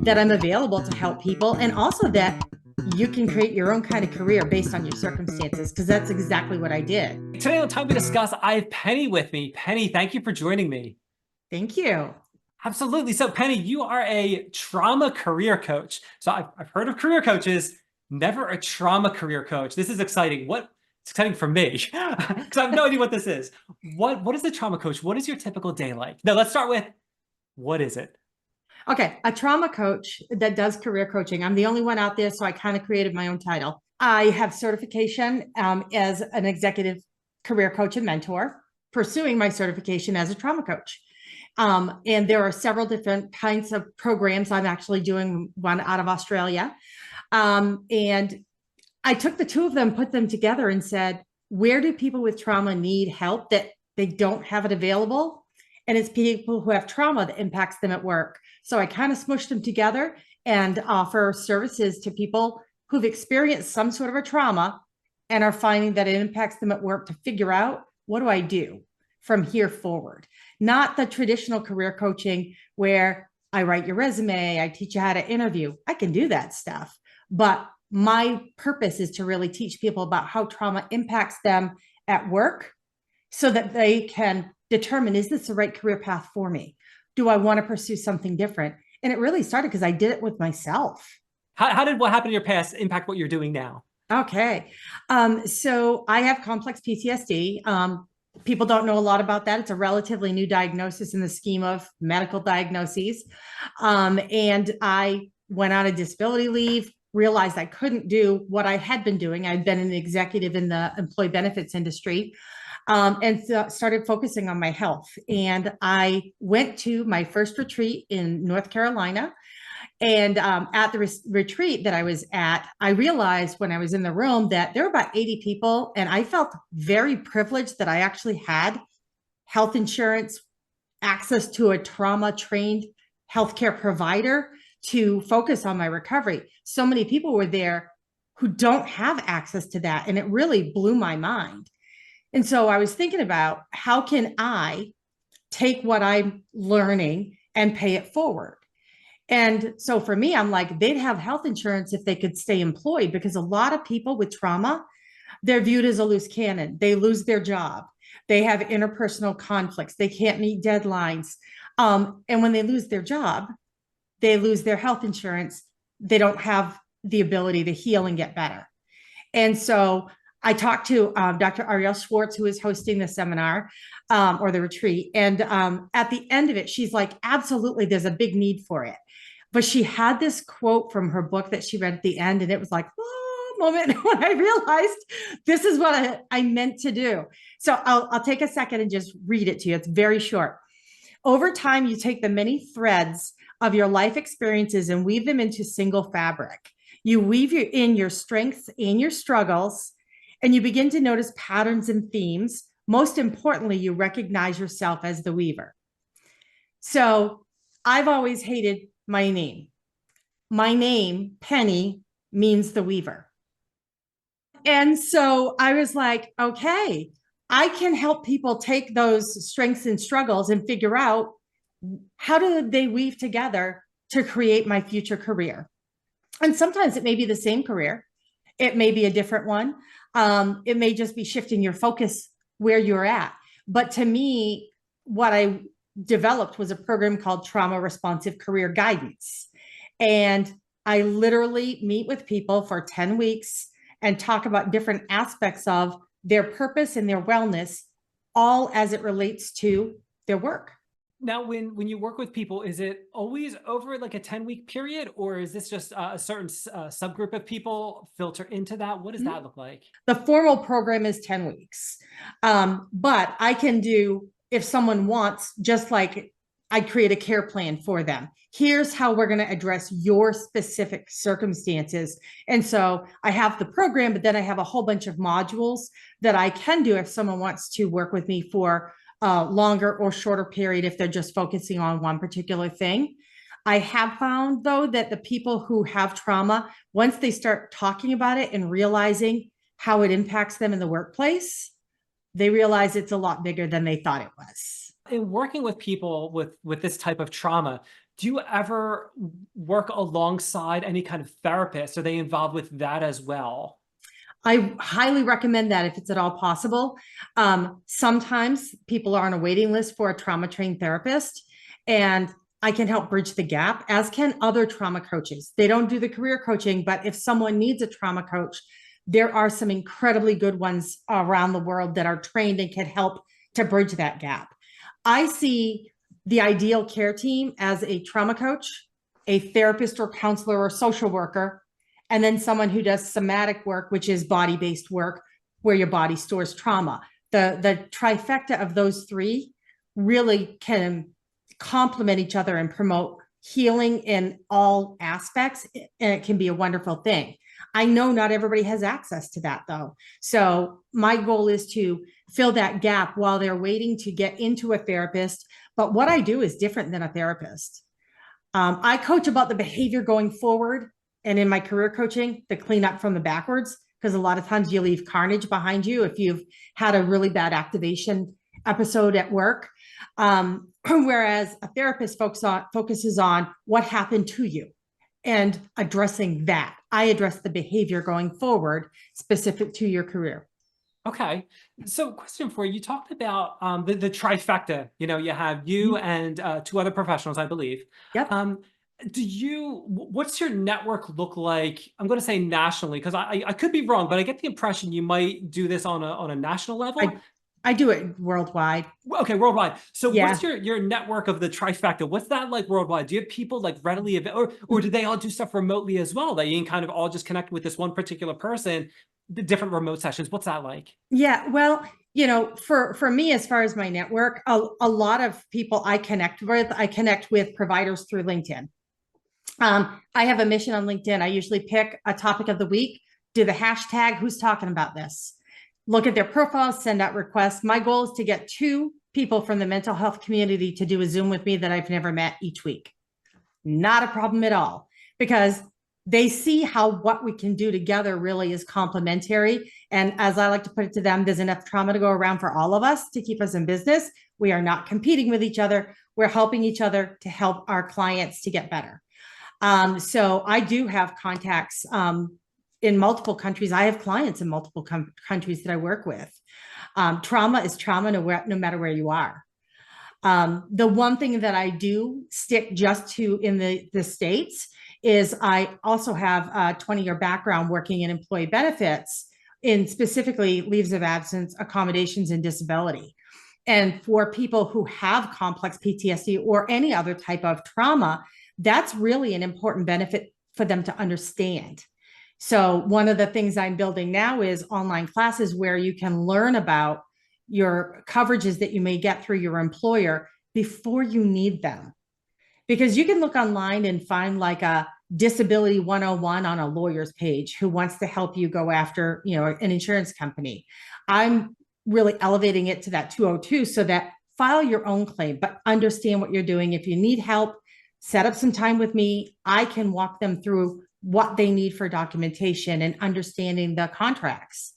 that I'm available to help people, and also that you can create your own kind of career based on your circumstances, because that's exactly what I did. Today on Time to Discuss, I have Penny with me. Penny, thank you for joining me. Thank you. Absolutely. So, Penny, you are a trauma career coach. So, I've heard of career coaches, never a trauma career coach. This is exciting. It's exciting for me because I have no idea what this is. What is a trauma coach? What is your typical day like? No, let's start with what is it? Okay, a trauma coach that does career coaching. I'm the only one out there, so I kind of created my own title. I have certification as an executive career coach and mentor, pursuing my certification as a trauma coach. And there are several different kinds of programs. I'm actually doing one out of Australia. And I took the two of them, put them together and said, where do people with trauma need help that they don't have it available? And it's people who have trauma that impacts them at work. So I kind of smushed them together and offer services to people who've experienced some sort of a trauma and are finding that it impacts them at work to figure out, what do I do from here forward? Not the traditional career coaching where I write your resume, I teach you how to interview. I can do that stuff. But my purpose is to really teach people about how trauma impacts them at work so that they can determine, is this the right career path for me? Do I want to pursue something different? And it really started because I did it with myself. How did what happened in your past impact what you're doing now? Okay. So I have complex PTSD. People don't know a lot about that. It's a relatively new diagnosis in the scheme of medical diagnoses. And I went on a disability leave, realized I couldn't do what I had been doing. I'd been an executive in the employee benefits industry. And started focusing on my health. And I went to my first retreat in North Carolina. And at the retreat that I was at, I realized when I was in the room that there were about 80 people. And I felt very privileged that I actually had health insurance, access to a trauma-trained healthcare provider to focus on my recovery. So many people were there who don't have access to that. And it really blew my mind. And so I was thinking about, how can I take what I'm learning and pay it forward? And so for me, I'm like, they'd have health insurance if they could stay employed, because a lot of people with trauma, they're viewed as a loose cannon. They lose their job. They have interpersonal conflicts. They can't meet deadlines. And when they lose their job, they lose their health insurance. They don't have the ability to heal and get better. And so I talked to Dr. Arielle Schwartz, who is hosting the seminar or the retreat. And at the end of it, she's like, absolutely, there's a big need for it. But she had this quote from her book that she read at the end. And it was like, oh, moment when I realized this is what I meant to do. So I'll take a second and just read it to you. It's very short. Over time, you take the many threads of your life experiences and weave them into single fabric. You weave in your strengths and your struggles, and you begin to notice patterns and themes. Most importantly, you recognize yourself as the weaver. So I've always hated my name. My name, Penny, means the weaver. And so I was like, okay, I can help people take those strengths and struggles and figure out, how do they weave together to create my future career? And sometimes it may be the same career. It may be a different one. It may just be shifting your focus where you're at. But to me, what I developed was a program called Trauma Responsive Career Guidance. And I literally meet with people for 10 weeks and talk about different aspects of their purpose and their wellness, all as it relates to their work. Now, when you work with people, is it always over like a 10-week period, or is this just a certain subgroup of people filter into that? What does that look like? The formal program is 10 weeks. But I can do, if someone wants, just like I create a care plan for them. Here's how we're going to address your specific circumstances. And so I have the program, but then I have a whole bunch of modules that I can do if someone wants to work with me for longer or shorter period if they're just focusing on one particular thing. I have found, though, that the people who have trauma, once they start talking about it and realizing how it impacts them in the workplace, they realize it's a lot bigger than they thought it was. in working with people with this type of trauma, do you ever work alongside any kind of therapist? Are they involved with that as well? I highly recommend that if it's at all possible. Sometimes people are on a waiting list for a trauma trained therapist, and I can help bridge the gap, as can other trauma coaches. They don't do the career coaching, but if someone needs a trauma coach, there are some incredibly good ones around the world that are trained and can help to bridge that gap. I see the ideal care team as a trauma coach, a therapist or counselor or social worker, and then someone who does somatic work, which is body-based work where your body stores trauma. The trifecta of those three really can complement each other and promote healing in all aspects, and it can be a wonderful thing. I know not everybody has access to that though. So my goal is to fill that gap while they're waiting to get into a therapist. But what I do is different than a therapist. I coach about the behavior going forward, and in my career coaching, the cleanup from the backwards, because a lot of times you leave carnage behind you if you've had a really bad episode at work. Whereas a therapist focuses on what happened to you and addressing that. I address the behavior going forward specific to your career. Okay. So question for you, you talked about the trifecta, you have you and two other professionals, I believe. Yep. What's your network look like? I'm going to say nationally, because I could be wrong, but I get the impression you might do this on a national level. I do it worldwide. Okay, worldwide. So yeah. What's your network of the trifecta? What's that like worldwide? Do you have people like readily available, or do they all do stuff remotely as well, that you can kind of all just connect with this one particular person, the different remote sessions? What's that like? Yeah, well, for me, as far as my network, a lot of people I connect with providers through LinkedIn. I have a mission on LinkedIn. I usually pick a topic of the week, do the hashtag, who's talking about this, look at their profiles, send out requests. My goal is to get 2 people from the mental health community to do a Zoom with me that I've never met each week. Not a problem at all, because they see how what we can do together really is complementary. And as I like to put it to them, there's enough trauma to go around for all of us to keep us in business. We are not competing with each other. We're helping each other to help our clients to get better. So I do have contacts in multiple countries. I have clients in multiple countries that I work with. Trauma is trauma no matter where you are. The one thing that I do stick just to in the States is I also have a 20-year background working in employee benefits, in specifically leaves of absence, accommodations, and disability. And for people who have complex PTSD or any other type of trauma, that's really an important benefit for them to understand. So one of the things I'm building now is online classes where you can learn about your coverages that you may get through your employer before you need them. Because you can look online and find like a disability 101 on a lawyer's page who wants to help you go after, an insurance company. I'm really elevating it to that 202 so that file your own claim, but understand what you're doing. If you need help, set up some time with me. I can walk them through what they need for documentation and understanding the contracts.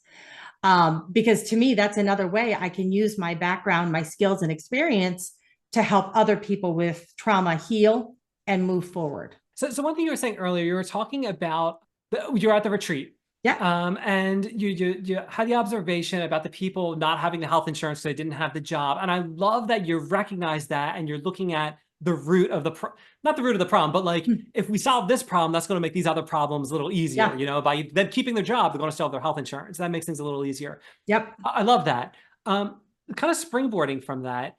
Because to me, that's another way I can use my background, my skills and experience to help other people with trauma heal and move forward. So one thing you were saying earlier, you were talking about, you're at the retreat. Yeah. And you had the observation about the people not having the health insurance, so they didn't have the job. And I love that you recognize that and you're looking at the root of not the root of the problem, but like, if we solve this problem, that's going to make these other problems a little easier, by them keeping their job, they're going to still have their health insurance. That makes things a little easier. Yep. I love that. Kind of springboarding from that.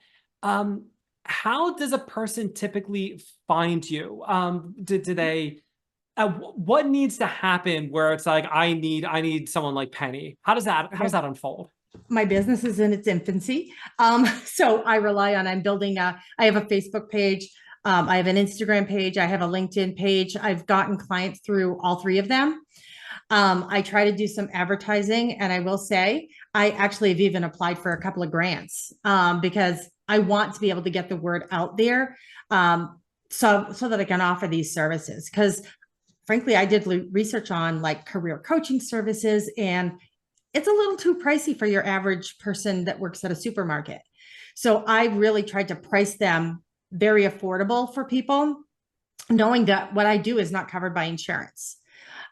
How does a person typically find you? Do they, what needs to happen where it's like, I need someone like Penny? How does that unfold? My business is in its infancy. So I'm building I have a Facebook page. I have an Instagram page. I have a LinkedIn page. I've gotten clients through all 3 of them. I try to do some advertising, and I will say, I actually have even applied for a couple of grants because I want to be able to get the word out there so that I can offer these services. Because frankly, I did research on like career coaching services, and it's a little too pricey for your average person that works at a supermarket. So I really tried to price them very affordable for people, knowing that what I do is not covered by insurance.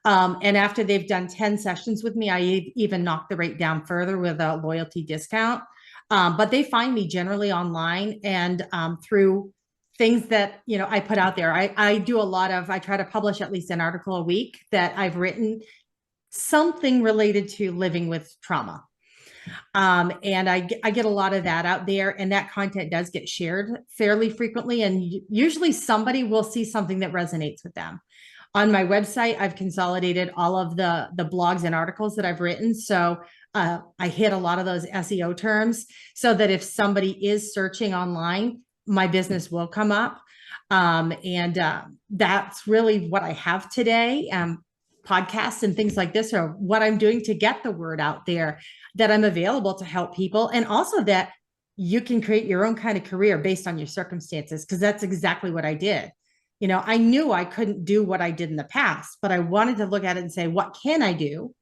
And after they've done 10 sessions with me, I even knock the rate down further with a loyalty discount. But they find me generally online and through things that, I put out there. I do a lot of, I try to publish at least an article a week that I've written, something related to living with trauma. And I get a lot of that out there, and that content does get shared fairly frequently. And usually somebody will see something that resonates with them. On my website, I've consolidated all of the blogs and articles that I've written. So I hit a lot of those SEO terms so that if somebody is searching online, my business will come up. And that's really what I have today. Podcasts and things like this are what I'm doing to get the word out there that I'm available to help people, and also that you can create your own kind of career based on your circumstances, because that's exactly what I did. I knew I couldn't do what I did in the past, but I wanted to look at it and say, what can I do?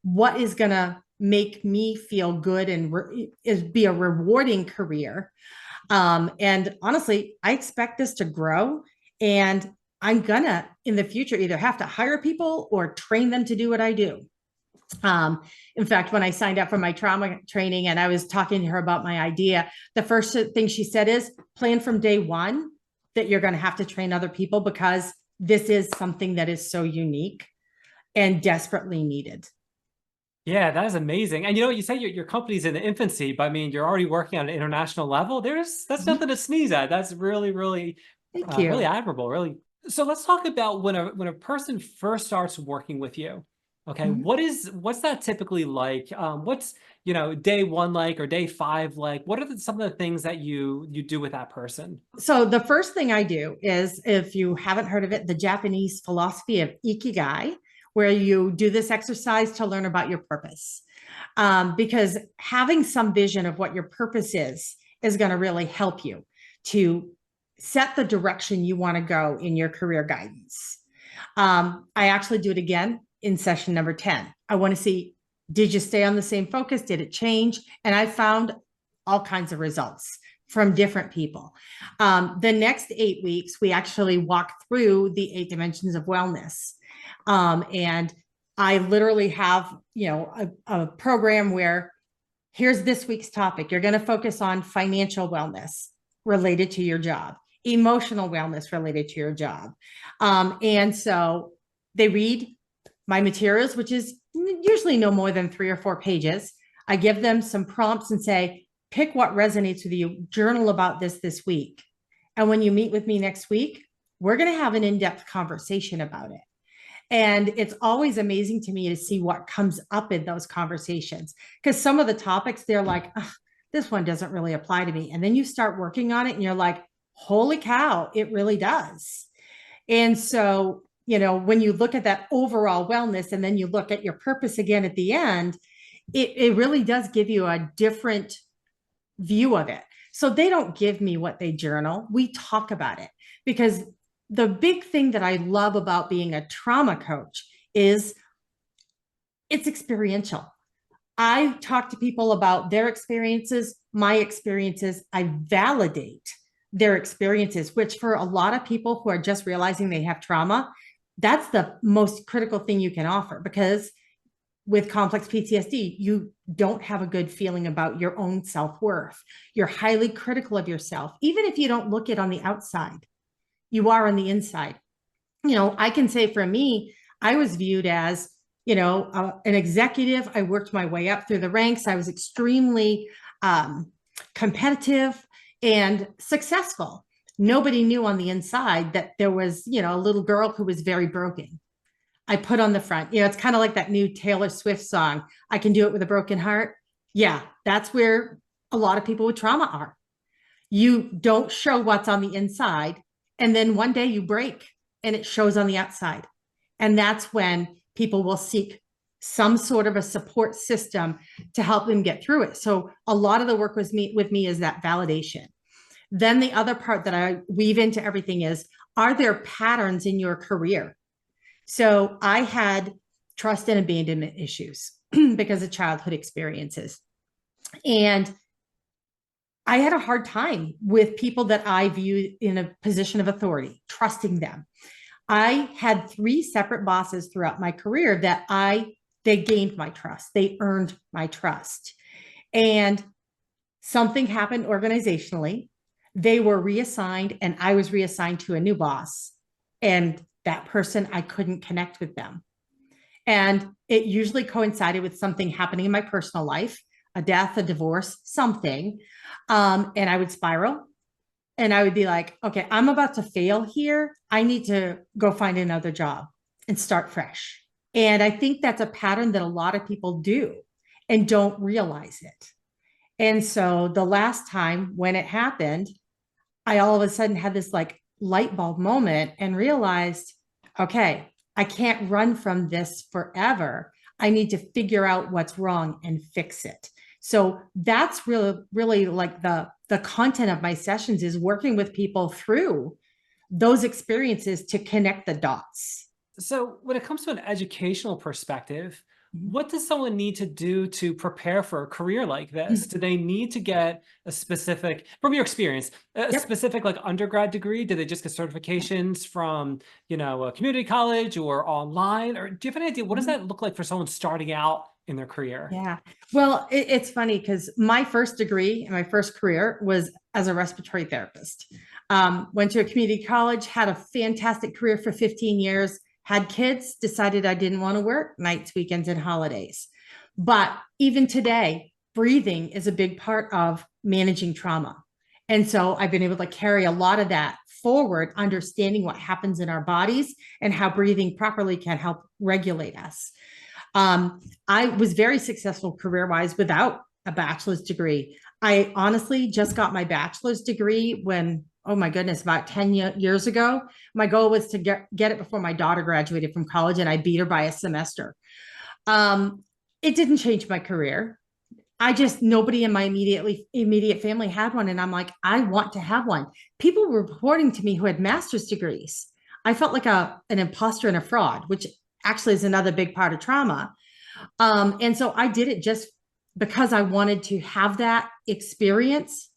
What is going to make me feel good and be a rewarding career? And honestly, I expect this to grow, and I'm gonna in the future either have to hire people or train them to do what I do. In fact, when I signed up for my trauma training and I was talking to her about my idea, the first thing she said is plan from day one that you're going to have to train other people, because this is something that is so unique and desperately needed. Yeah, that is amazing. And you say your company's in the infancy, but I mean, you're already working on an international level. That's nothing to sneeze at. That's really, really, Thank you. really admirable. Really. So let's talk about when a person first starts working with you. Okay, what's that typically like? What's day one like, or day 5 like? What are some of the things that you do with that person? So the first thing I do is, if you haven't heard of it, the Japanese philosophy of ikigai, where you do this exercise to learn about your purpose. Because having some vision of what your purpose is going to really help you to set the direction you want to go in your career guidance. I actually do it again in session number 10. I want to see, did you stay on the same focus? Did it change? And I found all kinds of results from different people. The next 8 weeks, we actually walk through the 8 dimensions of wellness. And I literally have, a program where here's this week's topic. You're going to focus on financial wellness related to your job, emotional wellness related to your job. And so they read my materials, which is usually no more than 3 or 4 pages. I give them some prompts and say, pick what resonates with you, journal about this week. And when you meet with me next week, we're going to have an in-depth conversation about it. And it's always amazing to me to see what comes up in those conversations, because some of the topics, they're like, this one doesn't really apply to me. And then you start working on it and you're like, holy cow, it really does. And so, when you look at that overall wellness and then you look at your purpose again at the end, it really does give you a different view of it. So they don't give me what they journal. We talk about it, because the big thing that I love about being a trauma coach is it's experiential. I talk to people about their experiences, my experiences. I validate their experiences, which for a lot of people who are just realizing they have trauma, that's the most critical thing you can offer, because with complex PTSD, you don't have a good feeling about your own self-worth. You're highly critical of yourself. Even if you don't look it on the outside, you are on the inside. I can say for me, I was viewed as, an executive. I worked my way up through the ranks. I was extremely competitive and successful. Nobody knew on the inside that there was, a little girl who was very broken. I put on the front, it's kind of like that new Taylor Swift song, I Can Do It With a Broken Heart. Yeah, that's where a lot of people with trauma are. You don't show what's on the inside, and then one day you break and it shows on the outside. And that's when people will seek some sort of a support system to help them get through it. So a lot of the work with me is that validation. Then the other part that I weave into everything is, are there patterns in your career? So I had trust and abandonment issues because of childhood experiences. And I had a hard time with people that I viewed in a position of authority, trusting them. I had three separate bosses throughout my career that they gained my trust. They earned my trust. And something happened organizationally. They were reassigned and I was reassigned to a new boss. And that person, I couldn't connect with them. And it usually coincided with something happening in my personal life, a death, a divorce, something. And I would spiral and I would be like, okay, I'm about to fail here. I need to go find another job and start fresh. And I think that's a pattern that a lot of people do and don't realize it. And so the last time when it happened, I all of a sudden had this like light bulb moment and realized, okay, I can't run from this forever. I need to figure out what's wrong and fix it. So that's really like the content of my sessions is working with people through those experiences to connect the dots. So when it comes to an educational perspective, Mhm. what does someone need to do to prepare for a career like this? Do they need to get a specific, from your experience, a Yep. specific like undergrad degree? Do they just get certifications from, a community college or online? Or do you have any idea, what does Mhm. that look like for someone starting out in their career? Yeah. Well, it's funny because my first degree and my first career was as a respiratory therapist. Went to a community college, had a fantastic career for 15 years, had kids, decided I didn't want to work nights, weekends, and holidays. But even today, breathing is a big part of managing trauma. And so I've been able to carry a lot of that forward, understanding what happens in our bodies and how breathing properly can help regulate us. I was very successful career wise without a bachelor's degree. I honestly just got my bachelor's degree when, oh my goodness, about 10 years ago. My goal was to get it before my daughter graduated from college, and I beat her by a semester. It didn't change my career. Nobody in my immediate family had one. And I'm like, I want to have one. People were reporting to me who had master's degrees. I felt like an imposter and a fraud, which actually is another big part of trauma. And so I did it just because I wanted to have that experience.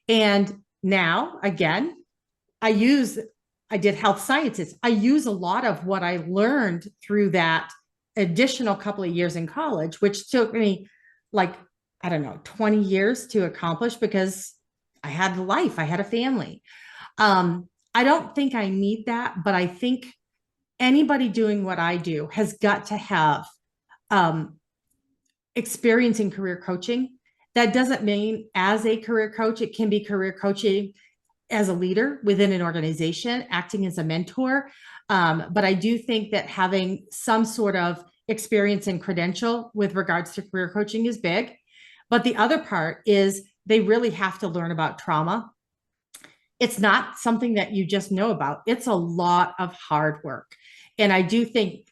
And now, again, I did health sciences. I use a lot of what I learned through that additional couple of years in college, which took me like, I don't know, 20 years to accomplish because I had a life, I had a family. I don't think I need that, but I think anybody doing what I do has got to have experience in career coaching. That doesn't mean as a career coach, it can be career coaching as a leader within an organization, acting as a mentor. But I do think that having some sort of experience and credential with regards to career coaching is big. But the other part is they really have to learn about trauma. It's not something that you just know about. It's a lot of hard work. And I do think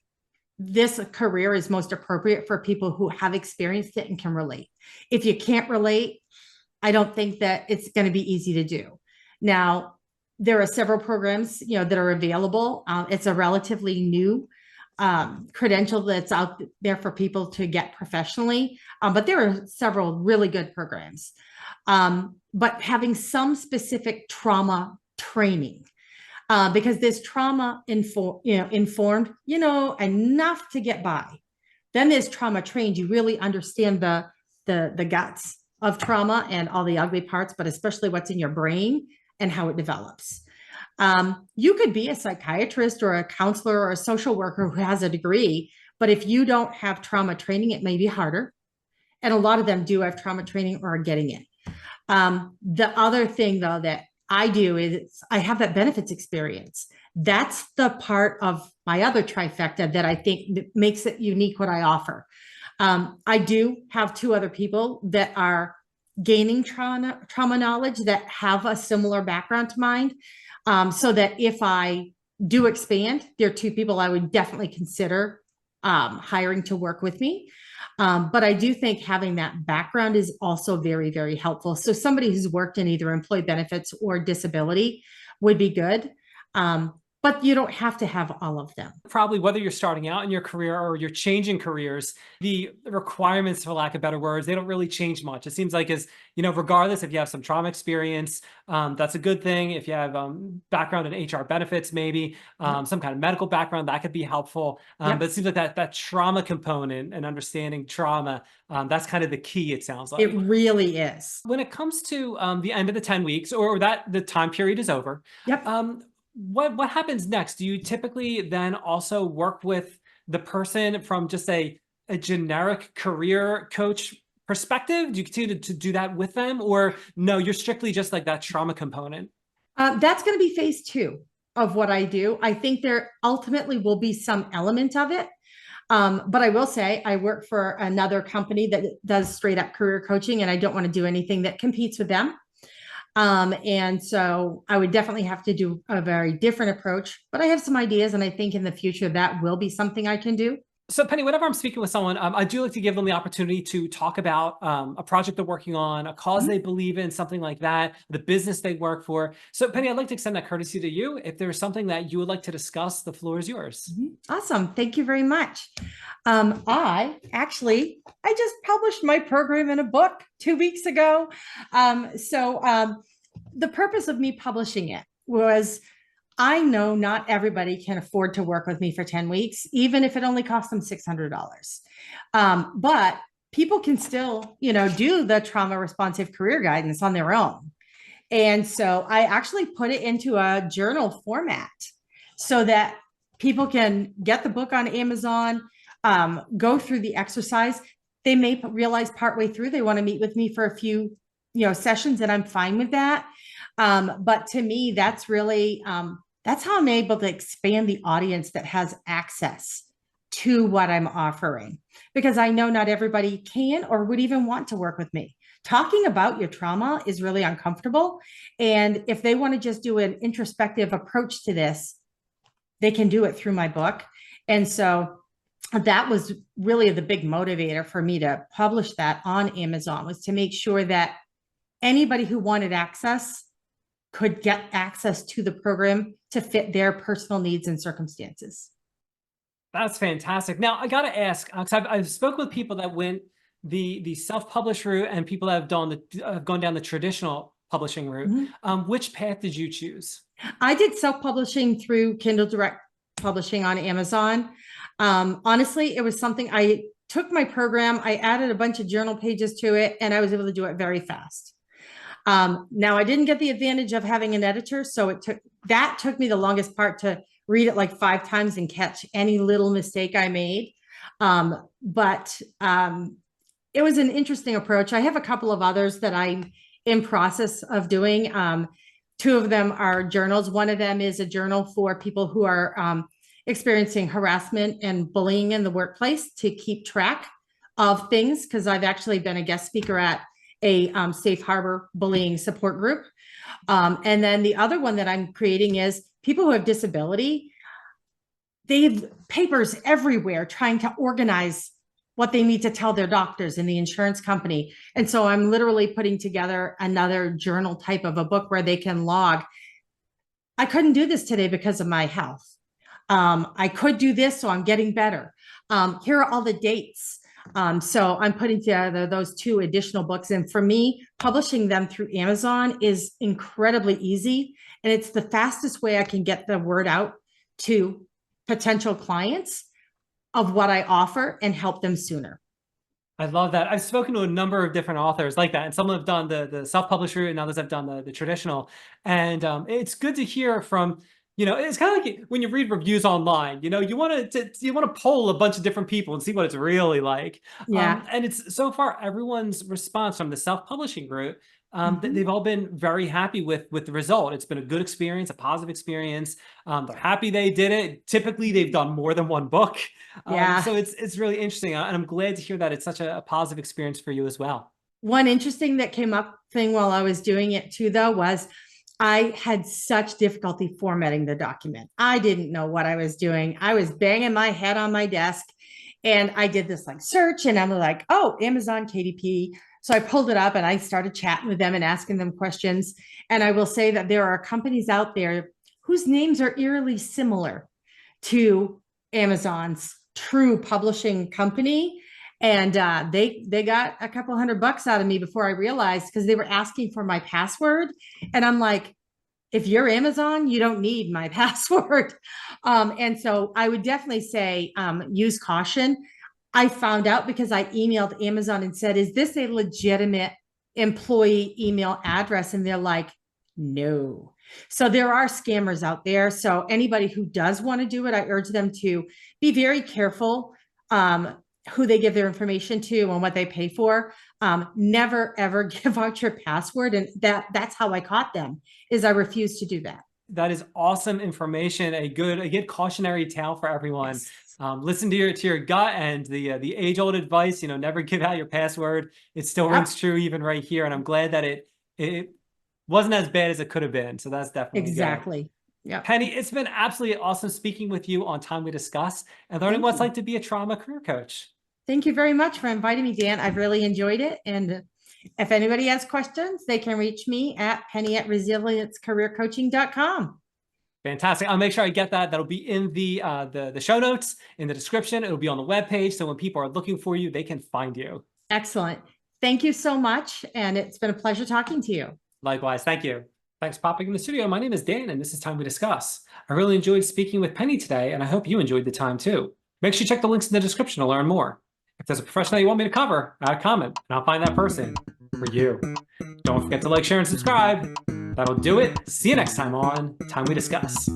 this career is most appropriate for people who have experienced it and can relate. If you can't relate, I don't think that it's going to be easy to do. Now, there are several programs, that are available. It's a relatively new credential that's out there for people to get professionally, but there are several really good programs. But having some specific trauma training, because there's trauma informed, enough to get by. Then there's trauma trained. You really understand the guts of trauma and all the ugly parts, but especially what's in your brain and how it develops. You could be a psychiatrist or a counselor or a social worker who has a degree, but if you don't have trauma training, it may be harder. And a lot of them do have trauma training or are getting it. The other thing, though, that I do is I have that benefits experience. That's the part of my other trifecta that I think makes it unique what I offer. I do have two other people that are gaining trauma knowledge that have a similar background to mine. So that if I do expand, there are two people I would definitely consider hiring to work with me. But I do think having that background is also very, very helpful. So somebody who's worked in either employee benefits or disability would be good. but you don't have to have all of them. Probably whether you're starting out in your career or you're changing careers, the requirements, for lack of better words, they don't really change much. It seems like regardless if you have some trauma experience, that's a good thing. If you have background in HR benefits, maybe some kind of medical background, that could be helpful. But it seems like that trauma component and understanding trauma, that's kind of the key, it sounds like. It really is. When it comes to the end of the 10 weeks or that the time period is over, Yep. What happens next? Do you typically then also work with the person from just a generic career coach perspective? Do you continue to do that with them, or no, you're strictly just like that trauma component? That's going to be phase 2 of what I do. I think there ultimately will be some element of it. But I will say I work for another company that does straight up career coaching, and I don't want to do anything that competes with them. And so I would definitely have to do a very different approach, but I have some ideas, and I think in the future that will be something I can do. So Penny, whenever I'm speaking with someone, I do like to give them the opportunity to talk about a project they're working on, a cause they believe in, something like that, the business they work for. So Penny, I'd like to extend that courtesy to you. If there's something that you would like to discuss, the floor is yours. Awesome. Thank you very much. I just published my program in a book 2 weeks ago. The purpose of me publishing it was, I know not everybody can afford to work with me for 10 weeks, even if it only costs them $600. But people can still, do the trauma responsive career guidance on their own. And so I actually put it into a journal format so that people can get the book on Amazon, go through the exercise. They may realize partway through they want to meet with me for a few, sessions, and I'm fine with that. But to me, that's really, that's how I'm able to expand the audience that has access to what I'm offering, because I know not everybody can or would even want to work with me. Talking about your trauma is really uncomfortable. And if they want to just do an introspective approach to this, they can do it through my book. And so that was really the big motivator for me to publish that on Amazon, was to make sure that anybody who wanted access could get access to the program to fit their personal needs and circumstances. That's fantastic. Now, I got to ask, because I've spoken with people that went the self-published route and people that have gone down the traditional publishing route. Which path did you choose? I did self-publishing through Kindle Direct Publishing on Amazon. Honestly, it was something, I took my program, I added a bunch of journal pages to it, and I was able to do it very fast. Now I didn't get the advantage of having an editor, so it took me the longest part to read it like 5 times and catch any little mistake I made. But it was an interesting approach. I have a couple of others that I'm in process of doing. 2 of them are journals. One of them is a journal for people who are experiencing harassment and bullying in the workplace, to keep track of things, because I've actually been a guest speaker at a safe harbor bullying support group. And then the other one that I'm creating is people who have disability. They have papers everywhere trying to organize what they need to tell their doctors and the insurance company. And so I'm literally putting together another journal type of a book where they can log, I couldn't do this today because of my health. I could do this, so I'm getting better. Here are all the dates. So I'm putting together those 2 additional books. And for me, publishing them through Amazon is incredibly easy. And it's the fastest way I can get the word out to potential clients of what I offer and help them sooner. I love that. I've spoken to a number of different authors like that, and some have done the self-published route and others have done the traditional. And it's good to hear from, it's kind of like when you read reviews online, you want to poll a bunch of different people and see what it's really like. Yeah. And it's so far everyone's response from the self-publishing route, they've all been very happy with the result. It's been a good experience, a positive experience. They're happy they did it. Typically, they've done more than one book. So it's really interesting. And I'm glad to hear that it's such a positive experience for you as well. One interesting that came up thing while I was doing it too, though, was I had such difficulty formatting the document. I didn't know what I was doing. I was banging my head on my desk, and I did this search, and I'm like, oh, Amazon KDP. So I pulled it up and I started chatting with them and asking them questions. And I will say that there are companies out there whose names are eerily similar to Amazon's true publishing company. And they got a couple $100 out of me before I realized, because they were asking for my password. And I'm like, if you're Amazon, you don't need my password. And so I would definitely say use caution. I found out because I emailed Amazon and said, is this a legitimate employee email address? And they're like, no. So there are scammers out there. So anybody who does want to do it, I urge them to be very careful who they give their information to and what they pay for. Never, ever give out your password. And that's how I caught them, is I refused to do that. That is awesome information. A good cautionary tale for everyone. Yes. Listen to your gut and the age-old advice, never give out your password. It still rings true even right here. And I'm glad that it wasn't as bad as it could have been. So that's definitely exactly. Good. Yeah. Penny, it's been absolutely awesome speaking with you on Time We Discuss and learning what it's like to be a trauma career coach. Thank you very much for inviting me, Dan. I've really enjoyed it. And if anybody has questions, they can reach me at penny@resiliencecareercoaching.com. Fantastic. I'll make sure I get that. That'll be in the show notes, in the description. It'll be on the webpage. So when people are looking for you, they can find you. Excellent. Thank you so much. And it's been a pleasure talking to you. Likewise. Thank you. Thanks for popping in the studio. My name is Dan, and this is Time We Discuss. I really enjoyed speaking with Penny today, and I hope you enjoyed the time too. Make sure you check the links in the description to learn more. If there's a professional you want me to cover, add a comment, and I'll find that person for you. Don't forget to like, share, and subscribe. That'll do it. See you next time on Time We Discuss.